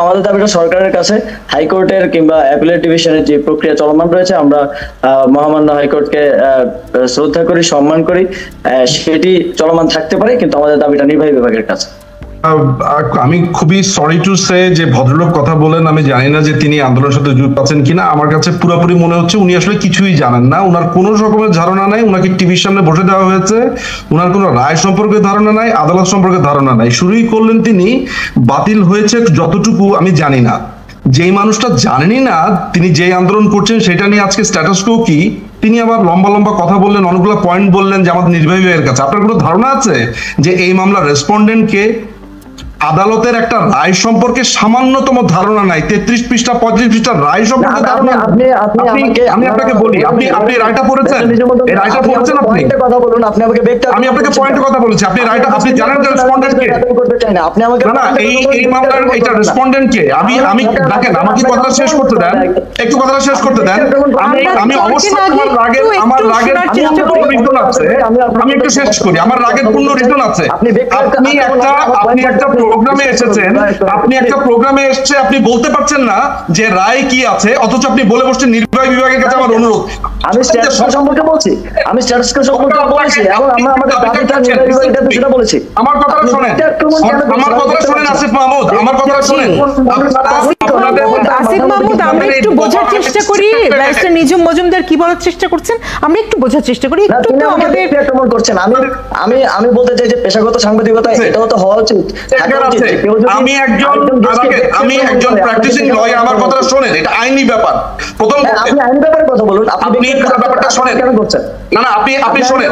আমাদের দাবিটা সরকারের কাছে হাইকোর্টের কিংবা অ্যাপিলেট ডিভিশনের যে প্রক্রিয়া চলমান রয়েছে, আমরা মহামান্য হাইকোর্টকে শ্রদ্ধা করি, সম্মান করি, সেটি চলমান থাকতে পারে, কিন্তু আমাদের দাবিটা নির্বাহী বিভাগের কাছে। আমি খুবই সরি টু সে যে ভদ্রলোক কথা বলেন, আমি জানি না যে তিনি আন্দোলনের সাথে যুক্ত আছেন কিনা। আমার কাছে পুরোপুরি মনে হচ্ছে উনি আসলে কিছুই জানেন না, উনার কোনো রকমের ধারণা নাই। উনাকে টিভির সামনে বসে দেওয়া হয়েছে, উনার কোনো রায় সম্পর্কে ধারণা নাই, আদালত সম্পর্কে ধারণা নাই। শুরুই করলেন তিনি, বাতিল হয়েছে যতটুকু আমি জানি না। যেই মানুষটা জানেনই না তিনি যে আন্দোলন করছেন সেটা নিয়ে আজকে স্ট্যাটাস কো কি, তিনি আবার লম্বা লম্বা কথা বললেন, অনেকগুলো পয়েন্ট বললেন যে আমাদের নির্বাহী বিভাগের কাছে। আপনার কোনো ধারণা আছে যে এই মামলার রেসপন্ডেন্টকে? আদালতের একটা রায় সম্পর্কে সামান্যতম ধারণা নাই। 33 পৃষ্ঠা 35 পৃষ্ঠা রায় সম্পর্কে ধারণা। আমি আপনাকে বলি, আপনি রায়টা পড়েছেন? এই রায়টা পড়েছেন আপনি? কথা বলুন, আপনি আমাকে আমি আপনাকে পয়েন্টে কথা বলেছি। আপনি রায়টা আপনি জানেন যে রেসপন্ডেন্ট কে? আপনি আমাকে না এই মামলার এটা রেসপন্ডেন্ট কে? আমি দেখেন, আমাকে কথাটা শেষ করতে দেন, একটু কথাটা শেষ করতে দেন। আমি অবশ্যই আমার রাগের পূর্ণ রিজন আছে। আমি একটু শেষ করি, আমার রাগের পূর্ণ রিজন আছে। আপনি একটা প্রোগ্রামে এসেছেন, আপনি বলতে পারছেন না যে রায় কি আছে, অথচ আপনি বলে বসছেন নির্বাহী বিভাগের কাছে আমার অনুরোধ। আমি স্ট্যাটাস সম্পর্কে বলছি, আমি স্ট্যাটাস সম্পর্কে বলেছি, এবং আমরা আমাদের দাবিটা নির্বাহী বিভাগের কাছে সেটা বলেছি। আমার কথাটা শুনেন, আমার কথাটা শুনেন আসিফ মাহমুদ, আমার কথাটা শুনেন। আসিফ মাহমুদ, আমরা একটু বোঝার চেষ্টা করি ব্যারিস্টার নিঝুম মজুমদার কি বলার চেষ্টা করছেন, আমরা একটু বোঝার চেষ্টা করি। একটু তো আমাদের করছেন, আমি বলতে চাই যে পেশাগত সাংবাদিকতা এটাও তো হওয়া উচিত। আমি একজন প্র্যাকটিসিং লয়ার, আমার কথাটা শুনেন, এটা আইনি ব্যাপার। প্রথম আপনি আইনি ব্যাপারে কথা বলুন, আপনি ব্যাপারটা শুনেন। কেন করছেন? না আপনি শুনেন,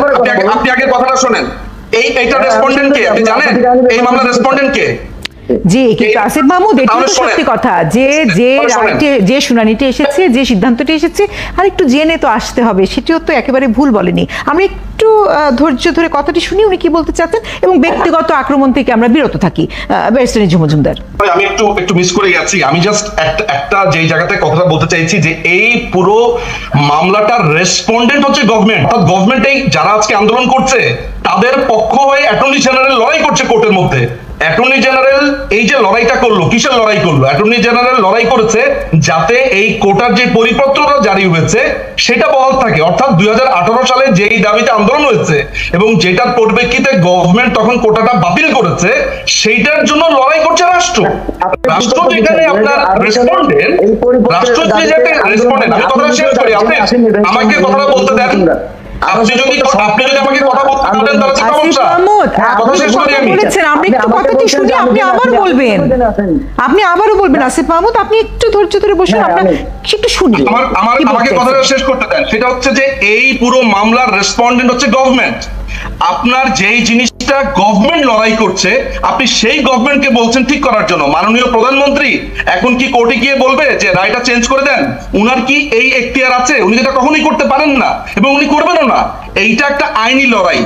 আপনি আগে কথাটা শুনেন। এইটা রেসপন্ডেন্ট কে আপনি জানেন? এই মামলার রেসপন্ডেন্ট কে? জি, কিন্তু আসিফ মাহমুদ, এটা তো সত্যি কথা যে শুনানিতে এসেছে, যে সিদ্ধান্তটি এসেছে, আর একটু জেনে তো আসতে হবে, সেটিও তো একেবারে ভুল বলেনি। আমরা একটু ধৈর্য ধরে কথাটি শুনি উনি কি বলতে চাচ্ছেন, এবং ব্যক্তিগত আক্রমণ থেকে আমরা বিরত থাকি। ব্যারিস্টার নিঝুম মজুমদার। আমি একটু মিস করে গেছি। আমি জাস্ট একটা যেই জায়গাতে কথাটা বলতে চাইছি যে এই পুরো মামলাটার রেসপন্ডেন্ট হচ্ছে গভর্নমেন্ট। অর্থাৎ গভর্নমেন্টই যারা আজকে আন্দোলন করছে তাদের পক্ষ হয়ে অ্যাটর্নি জেনারেল লড়াই করছে কোর্টের মধ্যে। অ্যাটর্নি জেনারেল এই যে লড়াইটা করলো, কিসের লড়াই করলো? অ্যাটর্নি জেনারেল লড়াই করেছে যাতে এই কোটার যে পরিপত্রটা জারি হয়েছে সেটা বহাল থাকে। অর্থাৎ 2018 সালে যেই দাবিতে আন্দোলন হয়েছে এবং যেটার পরিপ্রেক্ষিতে গভর্নমেন্ট তখন কোটাটা বাতিল করেছে, সেইটার জন্য লড়াই করছে রাষ্ট্র। রাষ্ট্র যেখানে আপনার রেসপন্ডেন্ট, রাষ্ট্র যে জায়গায় রেসপন্ডেন্ট। আমি কথাটা শেষ করি, আপনি আমাকে কথাটা বলতে দেন। আপনি যদি আমাকে কথা বলতে বলেন তাহলে সমস্যা। কথা শেষ করি আমি। বলেছেন আমরা একটু কথাটি শুনি, আপনি আবারও বলবেন। আসিফ মাহমুদ, আপনি একটু ধৈর্য ধরে বসুন, আমরা একটু শুনি। আমাকে কথাটা শেষ করতে দেন। সেটা হচ্ছে যে এই পুরো মামলার রেসপন্ডেন্ট হচ্ছে গভর্নমেন্ট। আপনার যেই জিনিসটা গভর্নমেন্ট লড়াই করছে, আপনি সেই গভর্নমেন্টকে বলছেন ঠিক করার জন্য। মাননীয় প্রধানমন্ত্রী এখন কি কোর্টে গিয়ে বলবে যে রায়টা চেঞ্জ করে দেন? উনার কি এই এখতিয়ার আছে? উনি এটা কখনোই করতে পারেন না এবং উনি করবেনও না। এইটা একটা আইনি লড়াই।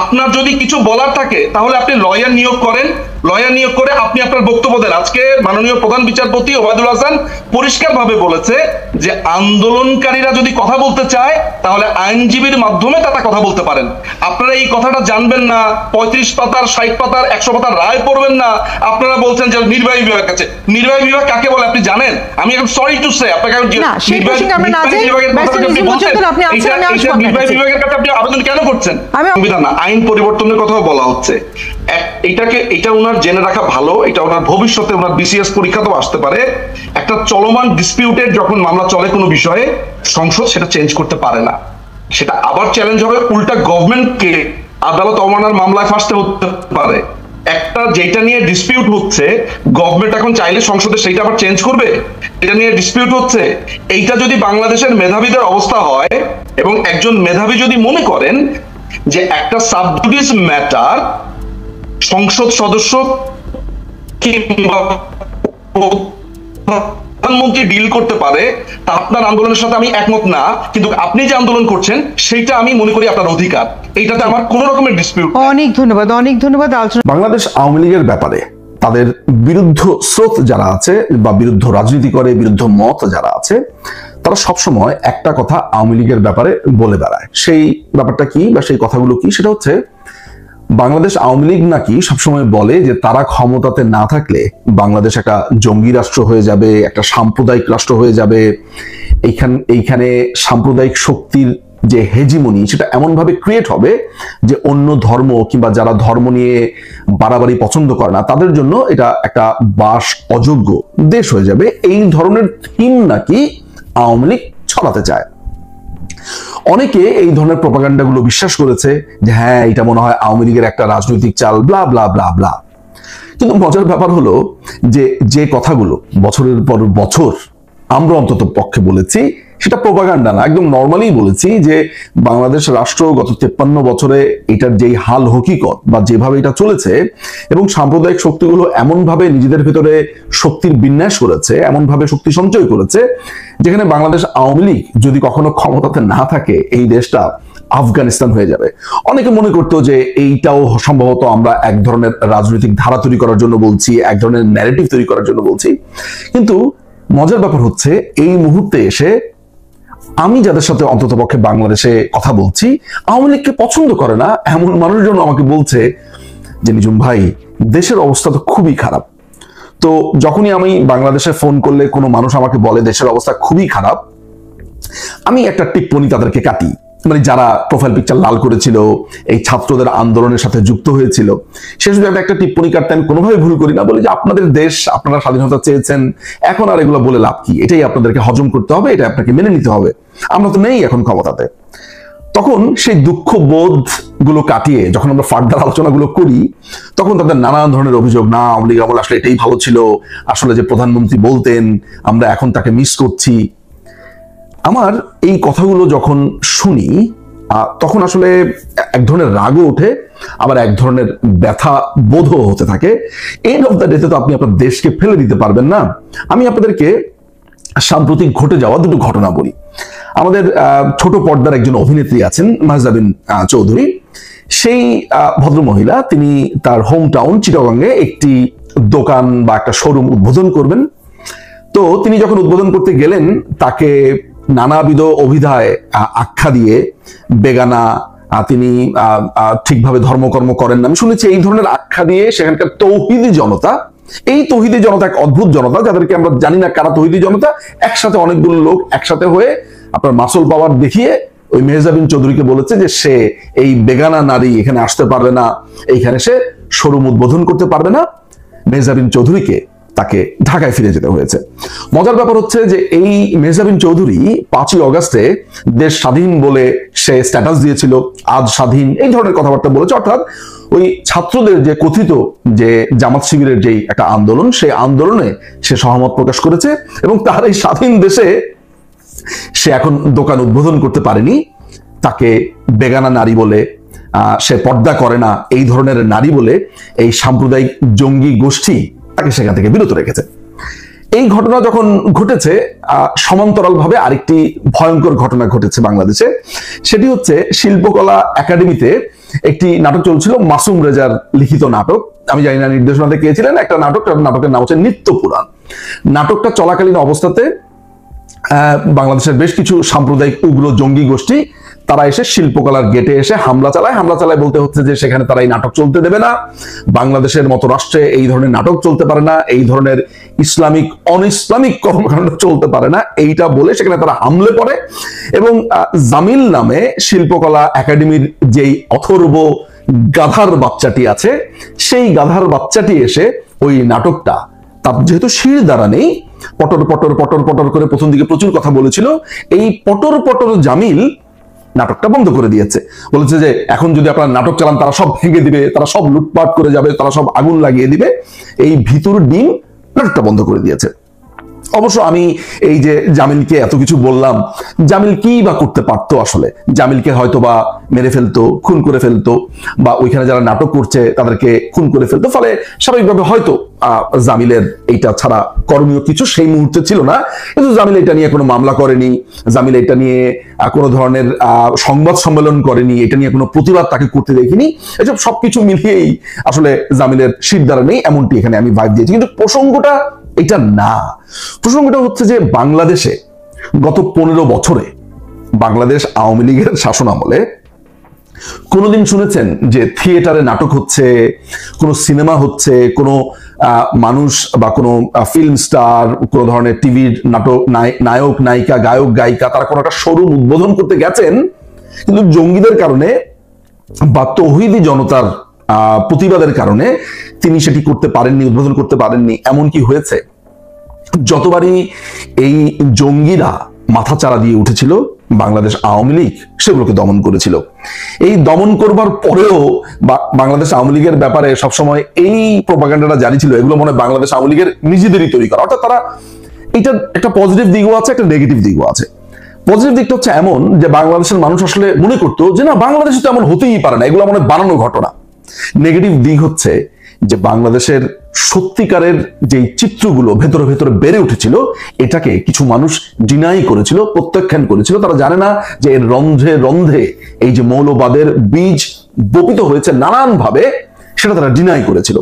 আপনার যদি কিছু বলার থাকে তাহলে আপনি লয়ার নিয়োগ করেন, লয়ার নিয়োগ করে আপনি আপনার বক্তব্য দেন। আজকে মাননীয় প্রধান বিচারপতি ওবায়দুল হাসান পরিষ্কার ভাবে বলেছে যে আন্দোলনকারীরা যদি কথা বলতে চায় তাহলে আইনজীবীর মাধ্যমে তারা কথা বলতে পারেন। আপনারা এই কথাটা জানবেন না, 35 পাতার 60 পাতার 100 পাতার রায় পড়বেন না, আপনারা বলছেন যে নির্বাহী বিভাগের কাছে। নির্বাহী বিভাগ কাকে বলে আপনি জানেন? আমি এখন সরি টু সে আপনাকে নির্বাহী বিভাগের কাছে আপনি আবেদন কেন করছেন? সংবিধান না, আইন পরিবর্তনের কথাও বলা হচ্ছে। এটা ওনার জেনে রাখা ভালো, এটা ওনার ভবিষ্যতে ওনার বিসিএস পরীক্ষাতেও আসতে পারে। একটা চলমান ডিসপিউটেড যখন মামলা চলে কোনো বিষয়ে, সংসদ সেটা চেঞ্জ করতে পারে না। সেটা আবার চ্যালেঞ্জ হবে, উল্টা গভর্নমেন্টকে আদালত অবমাননার মামলায় ফাঁসতে হতে পারে। একটা যেটা নিয়ে ডিসপিউট হচ্ছে, গভর্নমেন্ট এখন চাইলে সংসদে সেইটা আবার চেঞ্জ করবে। এটা নিয়ে ডিসপিউট হচ্ছে, এইটা যদি বাংলাদেশের মেধাবীদের অবস্থা হয় এবং একজন মেধাবী যদি মনে করেন যে একটা সাবজুডিস ম্যাটার সংসদ সদস্য কিংবা প্রধানমন্ত্রী ডিল করতে পারে, তা আপনার আন্দোলনের সাথে আমি একমত না, কিন্তু আপনি যে আন্দোলন করছেন সেইটা আমি মনে করি আপনার অধিকার। এইটাতে আমার কোনো রকমের ডিসপিউট। অনেক ধন্যবাদ। বাংলাদেশ আওয়ামী লীগের ব্যাপারে তাদের বিরুদ্ধ স্রোত যারা আছে বা বিরুদ্ধ রাজনীতি করে, বিরুদ্ধ মত যারা আছে, তারা সবসময় একটা কথা আওয়ামী লীগের ব্যাপারে বলে বেড়ায়। সেই ব্যাপারটা কি বা সেই কথাগুলো কি? সেটা হচ্ছে বাংলাদেশ আওয়ামী লীগ নাকি সবসময় বলে যে তারা ক্ষমতাতে না থাকলে বাংলাদেশ একটা জঙ্গি রাষ্ট্র হয়ে যাবে, একটা সাম্প্রদায়িক রাষ্ট্র হয়ে যাবে। এইখানে সাম্প্রদায়িক শক্তির যে হেজিমনি সেটা এমন ভাবে ক্রিয়েট হবে যে অন্য ধর্ম কিংবা যারা ধর্ম নিয়ে বাড়াবাড়ি পছন্দ করে না তাদের জন্য এটা একটা বাস অযোগ্য দেশ হয়ে যাবে। এই ধরনের থিম নাকি আওয়ামী লীগ ছড়াতে চায়। অনেকে এই ধরনের প্রপাগান্ডা গুলো বিশ্বাস করেছে যে হ্যাঁ এটা মনে হয় আওয়ামী লীগের একটা রাজনৈতিক চাল, ব্লা ব্লা ব্লা ব্লা। কিন্তু মজার ব্যাপার হলো যে কথাগুলো বছরের পর বছর আমরা অন্তত পক্ষে বলেছি সেটা প্রপাগান্ডা না, একদম নর্মালি বলেছি যে বাংলাদেশ রাষ্ট্র গত 53 বছরে এটার যেই হাল হকিকত বা যেভাবে এটা চলেছে এবং সাম্প্রদায়িক শক্তিগুলো এমন ভাবে নিজেদের ভিতরে শক্তির বিন্যাস করেছে, এমন ভাবে শক্তি সঞ্চয় করেছে, যেখানে বাংলাদেশ আওয়ামী লীগ যদি কখনো ক্ষমতাতে না থাকে এই দেশটা আফগানিস্তান হয়ে যাবে। অনেকে মনে করতো যে এইটাও সম্ভবত আমরা এক ধরনের রাজনৈতিক ধারা তৈরি করার জন্য বলছি, এক ধরনের ন্যারেটিভ তৈরি করার জন্য বলছি। কিন্তু মজার ব্যাপার হচ্ছে এই মুহূর্তে এসে আমি যাদের সাথে অন্তত পক্ষে বাংলাদেশে কথা বলছি আওয়ামী লীগকে পছন্দ করে না এমন মানুষজন আমাকে বলছে যে নিঝুম ভাই দেশের অবস্থা তো খুবই খারাপ। তো যখনই আমি বাংলাদেশে ফোন করলে কোনো মানুষ আমাকে বলে দেশের অবস্থা খুবই খারাপ, আমি একটা টিপ্পনি তাদেরকে কাটি। মানে যারা প্রোফাইল পিকচার লাল করেছিল, এই ছাত্রদের আন্দোলনের সাথে যুক্ত হয়েছিল, সে শুধু একটা টিপ্পনি কাটতে আমি কোনোভাবে ভুল করি না, বলি যে আপনাদের দেশ, আপনারা স্বাধীনতা চেয়েছেন, এখন আর এগুলো বলে লাভ কি, এটাই আপনাদেরকে হজম করতে হবে, এটা আপনাকে মেনে নিতে হবে, আমরা তো নেই এখন ক্ষমতাতে। তখন সেই দুঃখ বোধ গুলো কাটিয়ে যখন আমরা ফার্দার আলোচনাগুলো করি তখন তাদের নানান ধরনের অভিযোগ, না আওয়ামী লীগ আমলে আসলে এটাই ভালো ছিল, আসলে যে প্রধানমন্ত্রী বলতেন আমরা এখন তাকে মিস করছি। আমার এই কথাগুলো যখন শুনি তখন আসলে এক ধরনের রাগও ওঠে, আবার এক ধরনের ব্যথা বোধও হতে থাকে। এন্ড অফ দ্য ডেতে তো আপনি আপনার দেশকে ফেলে দিতে পারবেন না। আমি আপনাদেরকে সাম্প্রতিক ঘটে যাওয়া দুটো ঘটনা বলি। আমাদের ছোট পর্দার একজন অভিনেত্রী আছেন মাহজাবিন চৌধুরী। সেই ভদ্রমহিলা তিনি তার হোম টাউন চিটাগংয়ে একটি দোকান বা একটা শোরুম উদ্বোধন করবেন। তো তিনি যখন উদ্বোধন করতে গেলেন তাকে নানাবিধ অভিধায় আখ্যা দিয়ে বেগানা, তিনি ঠিকভাবে ধর্মকর্ম করেন না, আমি শুনেছি এই ধরনের আখ্যা দিয়ে সেখানকার তৌহিদি জনতা, এই তৌহিদি জনতা এক অদ্ভুত জনতা যাদেরকে আমরা জানি না কারা তৌহিদি জনতা, একসাথে অনেকগুলো লোক একসাথে হয়ে আপনার মাসল পাওয়ার দেখিয়ে ওই মেহজাবিন চৌধুরীকে বলেছে যে সে এই বেগানা নারী এখানে আসতে পারবে না, এইখানে সে শোরুম উদ্বোধন করতে পারবে না। মেহজাবিন চৌধুরীকে তাকে ঢাকায় ফিরে যেতে হয়েছে। মজার ব্যাপার হচ্ছে যে এই মেহজাবিন চৌধুরী 5ই অগাস্টে দেশ স্বাধীন বলে সে স্ট্যাটাস দিয়েছিল, আজ স্বাধীন, এই ধরনের কথাবার্তা বলেছে। অর্থাৎ ওই ছাত্রদের যে কথিত যে জামাত শিবিরের যেই একটা আন্দোলন, সেই আন্দোলনে সে সহমত প্রকাশ করেছে এবং তার এই স্বাধীন দেশে সে এখন দোকান উদ্বোধন করতে পারেনি। তাকে বেগানা নারী বলে, সে পর্দা করে না এই ধরনের নারী বলে এই সাম্প্রদায়িক জঙ্গি গোষ্ঠী তাকে সেখান থেকে বিরত রেখেছে। এই ঘটনা যখন ঘটেছে সমান্তরাল ভাবে আরেকটি ভয়ঙ্কর ঘটনা ঘটেছে বাংলাদেশে। সেটি হচ্ছে শিল্পকলা একাডেমিতে একটি নাটক চলছিল, মাসুম রেজার লিখিত নাটক, আমি জানি না নির্দেশনাতে কে ছিলেন, একটা নাটক, নাটকের নাম হচ্ছে নিত্য পুরাণ। নাটকটা চলাকালীন অবস্থাতে বাংলাদেশের বেশ কিছু সাম্প্রদায়িক উগ্র জঙ্গি গোষ্ঠী তারা এসে শিল্পকলার গেটে এসে হামলা চালায় বলতে হচ্ছে যে সেখানে তারা এই নাটক চলতে দেবে না, বাংলাদেশের মতো রাষ্ট্রে এই ধরনের নাটক চলতে পারে না, এই ধরনের ইসলামিক অনইসলামিক কর্মকাণ্ড চলতে পারে না, এইটা বলে সেখানে তারা হামলে পড়ে। এবং জামিল নামে শিল্পকলা একাডেমির যেই অথর্ব গাধার বাচ্চাটি আছে, সেই গাধার বাচ্চাটি এসে ওই নাটকটা, তার যেহেতু শির দ্বারা নেই, পটর পটর পটর পটর করে প্রথম দিকে প্রচুর কথা বলেছিল, এই পটর পটর জামিল নাটকটা বন্ধ করে দিয়েছে। বলেছে যে এখন যদি আপনারা নাটক চালান তারা সব ভেঙে দিবে, তারা সব লুটপাট করে যাবে, তারা সব আগুন লাগিয়ে দিবে, এই ভিতর ডিম নাটকটা বন্ধ করে দিয়েছে। অবশ্য আমি এই যে জামিলকে এত কিছু বললাম, জামিল কি বা করতে পারতো? আসলে জামিলকে হয়তো বা মেরে ফেলতো, খুন করে ফেলতো, বা ওইখানে যারা নাটক করছে তাদেরকে খুন করে ফেলতো, ফলে স্বাভাবিকভাবে হয়তো জামিলের এইটা ছাড়া করণীয় কিছু সেই মুহূর্তে ছিল না। কিন্তু জামিল এটা নিয়ে কোনো মামলা করেনি, জামিল এটা নিয়ে কোনো ধরনের সংবাদ সম্মেলন করেনি, এটা নিয়ে কোনো প্রতিবাদ তাকে করতে দেখিনি। এসব সবকিছু মিলিয়েই আসলে জামিলের শির দ্বারা নেই এমনটি এখানে আমি ভাইব দিয়েছি। কিন্তু প্রসঙ্গটা এটা না, প্রসঙ্গটা হচ্ছে যে বাংলাদেশে গত 15 বছরে বাংলাদেশ আওয়ামী লীগের শাসন আমলে কোনোদিন শুনেছেন যে থিয়েটারে নাটক হচ্ছে, কোনো সিনেমা হচ্ছে, কোনো মানুষ বা কোনো ফিল্ম স্টার, কোনো ধরনের টিভির নাটক নায়ক নায়িকা গায়ক গায়িকা তারা কোনো একটা শোরুম উদ্বোধন করতে গেছেন, কিন্তু জঙ্গিদের কারণে বা তৌহিদি জনতার প্রতিবাদের কারণে তিনি সেটি করতে পারেননি, উদ্বোধন করতে পারেননি? এমন কি হয়েছে? যতবারই এই জঙ্গিরা মাথাচাড়া দিয়ে উঠেছিল, বাংলাদেশ আওয়ামী লীগ সেগুলোকে দমন করেছিল। এই দমন করবার পরেও বাংলাদেশ আওয়ামী লীগের ব্যাপারে সবসময় এই প্রোপাগান্ডাটা জারি ছিল, এগুলো মনে হয় বাংলাদেশ আওয়ামী লীগের নিজেদেরই তৈরি করা। অর্থাৎ তারা, এটা একটা পজিটিভ দিকও আছে, একটা নেগেটিভ দিকও আছে। পজিটিভ দিকটা হচ্ছে এমন যে বাংলাদেশের মানুষ আসলে মনে করতো যে না, বাংলাদেশে তো এমন হতেই পারে না, এগুলো মনে হয় বানানো ঘটনা। নেগেটিভ দিক হচ্ছে যে বাংলাদেশের সত্যিকারের যে চিত্রগুলো ভেতরে ভেতরে বেড়ে উঠেছিল, এটাকে কিছু মানুষ ডিনাই করেছিল, প্রত্যাখ্যান করেছিল। তারা জানে না যে এর রন্ধ্রে রন্ধ্রে এই যে মৌলবাদের বীজ বপিত হয়েছে নানান ভাবে, সেটা তারা ডিনাই করেছিল।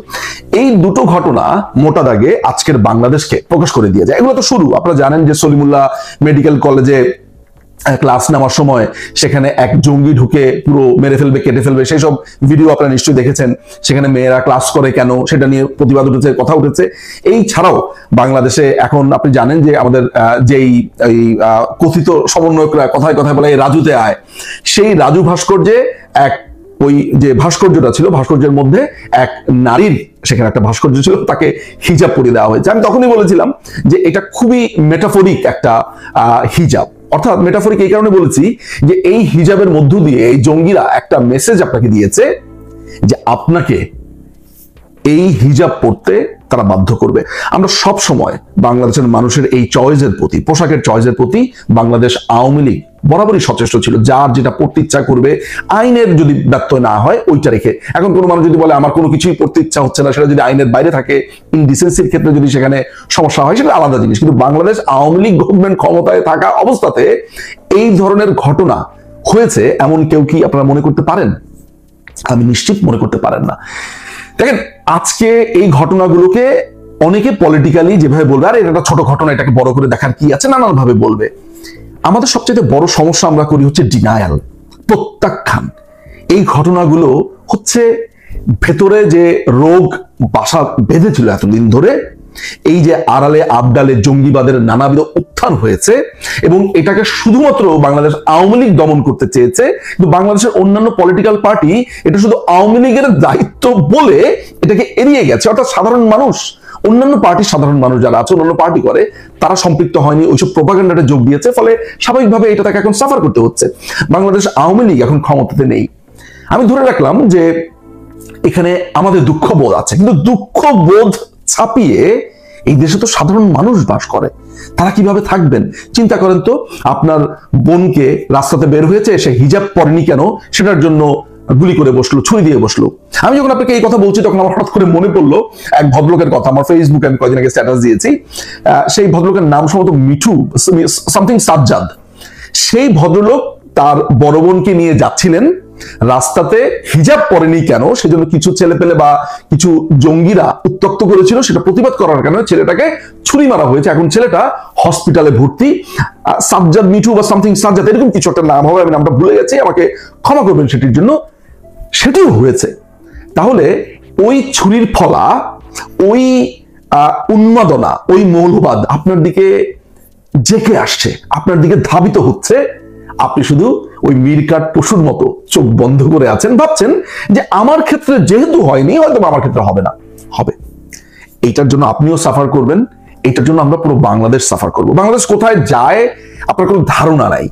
এই দুটো ঘটনা মোটা দাগে আজকের বাংলাদেশকে প্রকাশ করে দিয়ে যায়। এগুলো তো শুরু। আপনারা জানেন যে সলিমুল্লাহ মেডিকেল কলেজে ক্লাস নেওয়ার সময় সেখানে এক জঙ্গি ঢুকে পুরো মেরে ফেলবে, কেটে ফেলবে, সেই সব ভিডিও আপনারা নিশ্চয়ই দেখেছেন। সেখানে মেয়েরা ক্লাস করে কেন, সেটা নিয়ে প্রতিবাদ উঠেছে, কথা উঠেছে। এই ছাড়াও বাংলাদেশে এখন আপনি জানেন যে আমাদের যেই কথিত সমন্বয়করা কথায় কথায় বলে রাজুতে আয়, সেই রাজু ভাস্কর্যে এক ওই যে ভাস্কর্যটা ছিল, ভাস্কর্যের মধ্যে এক নারীর সেখানে একটা ভাস্কর্য ছিল, তাকে হিজাব পরিয়ে দেওয়া হয়েছে। আমি তখনই বলেছিলাম যে এটা খুবই মেটাফরিক একটা হিজাব। অর্থাৎ মেটাফরিক এই কারণে বলেছি যে এই হিজাবের মধ্য দিয়ে এই জঙ্গিরা একটা মেসেজ আপনাকে দিয়েছে যে আপনাকে এই হিজাব পড়তে তারা বাধ্য করবে। আমরা সব সময় বাংলাদেশের মানুষের এই চয়েসের প্রতি, পোশাকের চয়েসের প্রতি বাংলাদেশ আওয়ামী লীগ বরাবরই সচেষ্ট ছিল। যার যেটা পড়তে ইচ্ছা করবে, আইনের যদি ব্যত্যয় না হয় ওইটা রেখে। এখন কোনো মানুষ যদি বলে আমার কোনো কিছুই পড়তে ইচ্ছা হচ্ছে না, সেটা যদি আইনের বাইরে থাকে, ইনডিসেন্সির ক্ষেত্রে যদি সেখানে সমস্যা হয়, সেটা আলাদা জিনিস। কিন্তু বাংলাদেশ আওয়ামী লীগ গভর্নমেন্ট ক্ষমতায় থাকা অবস্থাতে এই ধরনের ঘটনা হয়েছে এমন কেউ কি আপনারা মনে করতে পারেন? আমি নিশ্চিত মনে করতে পারেন না। দেখেন, আজকে এই ঘটনাগুলোকে অনেকে পলিটিক্যালি যেভাবে বলবে, আরে এটা একটা ছোট ঘটনা, এটাকে বড় করে দেখার কি আছে, নানান ভাবে বলবে। আমাদের সবচেয়ে বড় সমস্যা আমরা করি হচ্ছে ডিনায়াল, প্রত্যাখ্যান। এই ঘটনাগুলো হচ্ছে ভেতরে যে রোগ বাসা বেঁধেছিল এতদিন ধরে, এই যে আড়ালে আবডালে জঙ্গিবাদের নানাবিধ উত্থান হয়েছে, এবং এটাকে শুধুমাত্র বাংলাদেশ আওয়ামী লীগ দমন করতে চেয়েছে। কিন্তু বাংলাদেশের অন্যান্য পলিটিক্যাল পার্টি এটা শুধু আওয়ামী লীগের দায়িত্ব বলে এটাকে এড়িয়ে গেছে। অর্থাৎ সাধারণ মানুষ, অন্যান্য পার্টির সাধারণ মানুষ যারা আছে, অন্যান্য পার্টি করে, তারা সম্পৃক্ত হয়নি, ওইসব প্রোপাগান্ডাতে যোগ দিয়েছে। ফলে স্বাভাবিকভাবে এটা তাকে এখন সাফার করতে হচ্ছে। বাংলাদেশ আওয়ামী লীগ এখন ক্ষমতাতে নেই। আমি ধরে রাখলাম যে এখানে আমাদের দুঃখ বোধ আছে, কিন্তু দুঃখ বোধ ছাপিয়ে এই দেশে তো সাধারণ মানুষ বাস করে। তারা কিভাবে থাকবেন চিন্তা করেন তো। আপনার বোনকে রাস্তাতে বের হয়েছে, সে হিজাব পরেনি কেন, সেটার জন্য গুলি করে বসলো, ছুরি দিয়ে বসলো। আমি যখন আপনাকে এই কথা বলছি, তখন আমার হঠাৎ করে মনে পড়লো এক ভদ্রলোকের কথা। আমার ফেসবুকে আমি কয়েকদিন আগে স্ট্যাটাস দিয়েছি। সেই ভদ্রলোকের নাম সম্ভবত মিঠু সামথিং সাজ্জাদ। সেই ভদ্রলোক তার বড় বোনকে নিয়ে যাচ্ছিলেন, রাস্তাতে হিজাব পরেনি কেন সেজন্য কিছু ছেলে পেলে বা কিছু জঙ্গিরা উত্তক্ত করেছিল, সেটা প্রতিবাদ করার কারণে ছেলেটাকে ছুরি মারা হয়েছে। এখন ছেলেটা হসপিটালে ভর্তি। সাজ্জাদ মিঠু বা সামথিং সাজ্জাদ, এরকম কিছু একটা নাম হবে, আমি নামটা ভুলে গেছি, আমাকে ক্ষমা করবেন সেটির জন্য। সেটিও হয়েছে। তাহলে ওই ছুরির ফলা, ওই উন্মাদনা, ওই মৌলবাদ আপনার দিকে জেকে আসছে, আপনার দিকে ধাবিত হচ্ছে। আপনি শুধু ওই মিরকাট পশুর মতো চোখ বন্ধ করে আছেন, ভাবছেন যে আমার ক্ষেত্রে যেহেতু হয়নি, হয়তো আমার ক্ষেত্রে হবে না। হবে। এইটার জন্য আপনিও সাফার করবেন, এইটার জন্য আমরা পুরো বাংলাদেশ সাফার করবো। বাংলাদেশ কোথায় যায় আপনার কোনো ধারণা নাই।